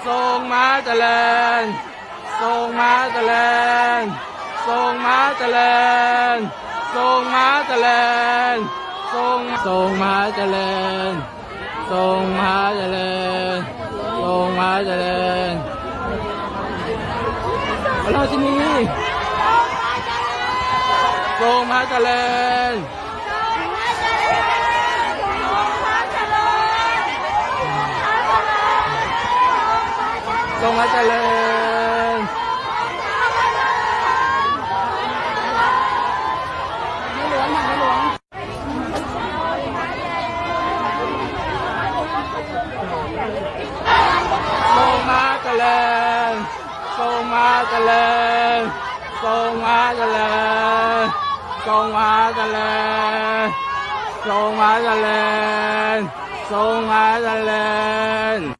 ทรงม้าเจริญทรงม้าเจริญทรงม้าเจริญทรงม้าเจริญทรงม้าเจริญทรงม้าเจริญทรงม้าเจริญพระราชินีทรงม้าเจริญทรงม้าเจริญทรงม้าเจริญทรงม้าเจริญทรงม้าเจริญทรงม้าเจริญทรงม้าเจริญทรงม้าเจริญ